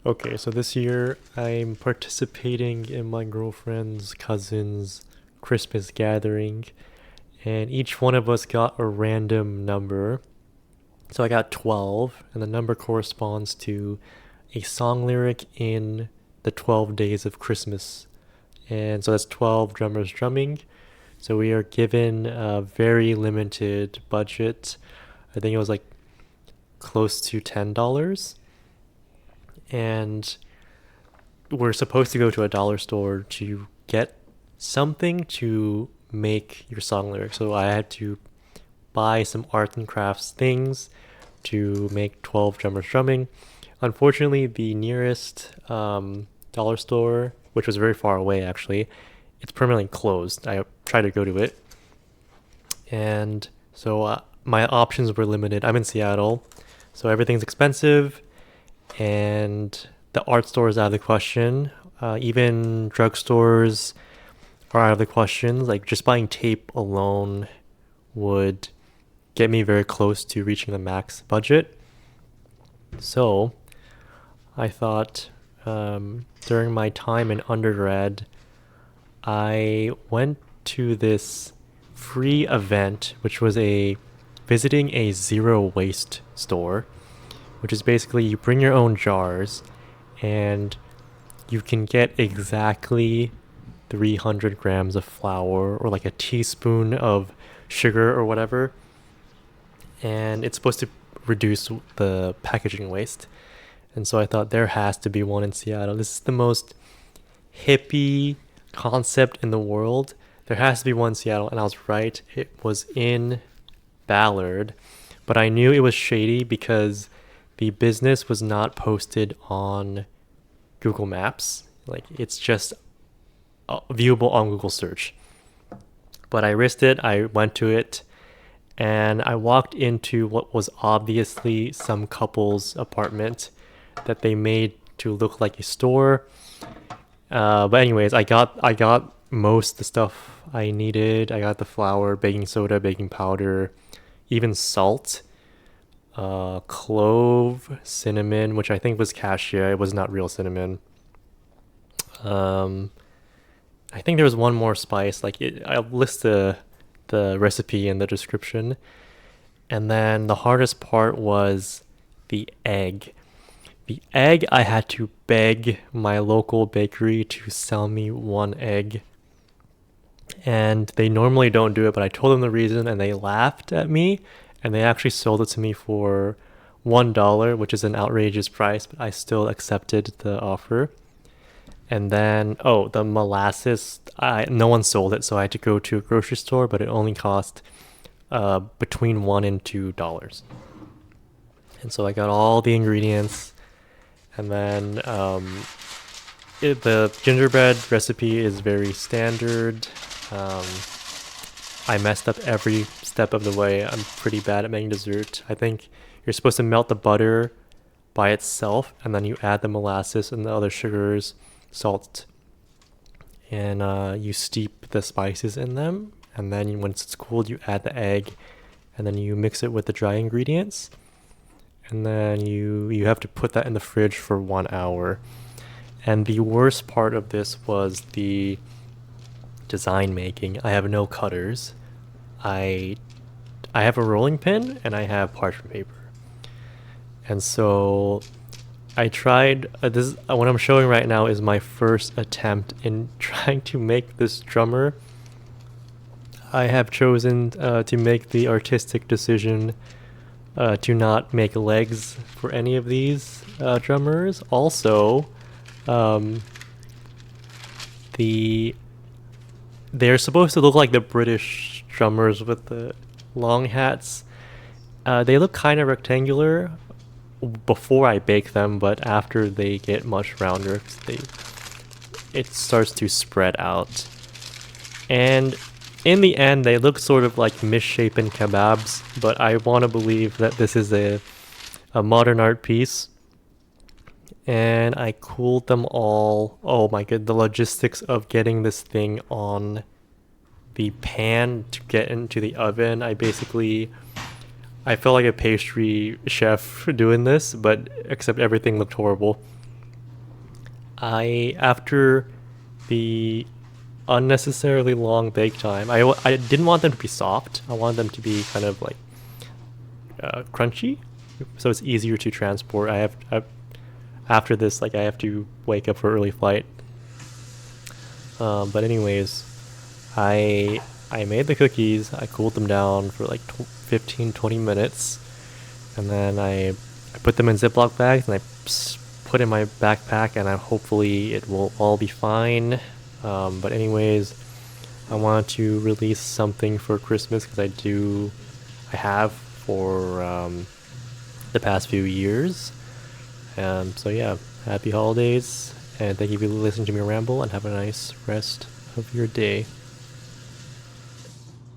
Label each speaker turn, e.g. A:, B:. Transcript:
A: Okay, so this year I'm participating in my girlfriend's cousin's Christmas gathering, and each one of us got a random number. So I got 12, and the number corresponds to a song lyric in the 12 days of Christmas. And so that's 12 drummers drumming. So we are given a very limited budget. I think it was like close to $10. And we're supposed to go to a dollar store to get something to make your song lyrics. So I had to buy some arts and crafts things to make 12 drummers drumming. Unfortunately, the nearest dollar store, which was very far away actually, it's permanently closed. I tried to go to it, and so my options were limited. I'm in Seattle, so everything's expensive, and the art store is out of the question. Even drugstores are out of the question. Like just buying tape alone would get me very close to reaching the max budget. So I thought during my time in undergrad, I went to this free event, which was a visiting a zero waste store, which is basically you bring your own jars and you can get exactly 300 grams of flour or like a teaspoon of sugar or whatever. And it's supposed to reduce the packaging waste. And so I thought there has to be one in Seattle. This is the most hippie concept in the world. There has to be one in Seattle, and I was right. It was in Ballard, but I knew it was shady because the business was not posted on Google Maps. Like it's just viewable on Google search. But I risked it. I went to it, and I walked into what was obviously some couple's apartment that they made to look like a store. But anyways, I got most of the stuff I needed. I got the flour, baking soda, baking powder, even salt, clove, cinnamon, which I think was cassia. It was not real cinnamon. Um, I think there was one more spice. I'll list the recipe in the description. And then the hardest part was the egg. The egg, I had to beg my local bakery to sell me one egg. And they normally don't do it, but I told them the reason and they laughed at me. And they actually sold it to me for $1, which is an outrageous price, but I still accepted the offer. And then, oh, the molasses, no one sold it, so I had to go to a grocery store, but it only cost between $1 and $2. And so I got all the ingredients, and then the gingerbread recipe is very standard. Um, I messed up every step of the way. I'm pretty bad at making dessert. I think you're supposed to melt the butter by itself, and then you add the molasses and the other sugars, salt, and you steep the spices in them. And then once it's cooled, you add the egg, and then you mix it with the dry ingredients. And then you have to put that in the fridge for 1 hour. And the worst part of this was the design making. I have no cutters. I I have a rolling pin and I have parchment paper. And so I tried this. What I'm showing right now is my first attempt in trying to make this drummer. I have chosen to make the artistic decision to not make legs for any of these drummers. Also, um, the they're supposed to look like the British drummers with the long hats. They look kind of rectangular before I bake them, but after they get much rounder, it starts to spread out. And in the end, they look sort of like misshapen kebabs, but I want to believe that this is a modern art piece. And I cooled them all. Oh my god, the logistics of getting this thing on the pan to get into the oven. I felt like a pastry chef doing this, but except everything looked horrible. After the unnecessarily long bake time, I didn't want them to be soft. I wanted them to be kind of like crunchy, so it's easier to transport. After this, like I have to wake up for early flight. But anyways, I made the cookies. I cooled them down for like 15, 20 minutes, and then I put them in Ziploc bags and I put in my backpack, and hopefully it will all be fine. But anyways, I want to release something for Christmas because I have for the past few years. So yeah, happy holidays, and thank you for listening to me ramble, and have a nice rest of your day.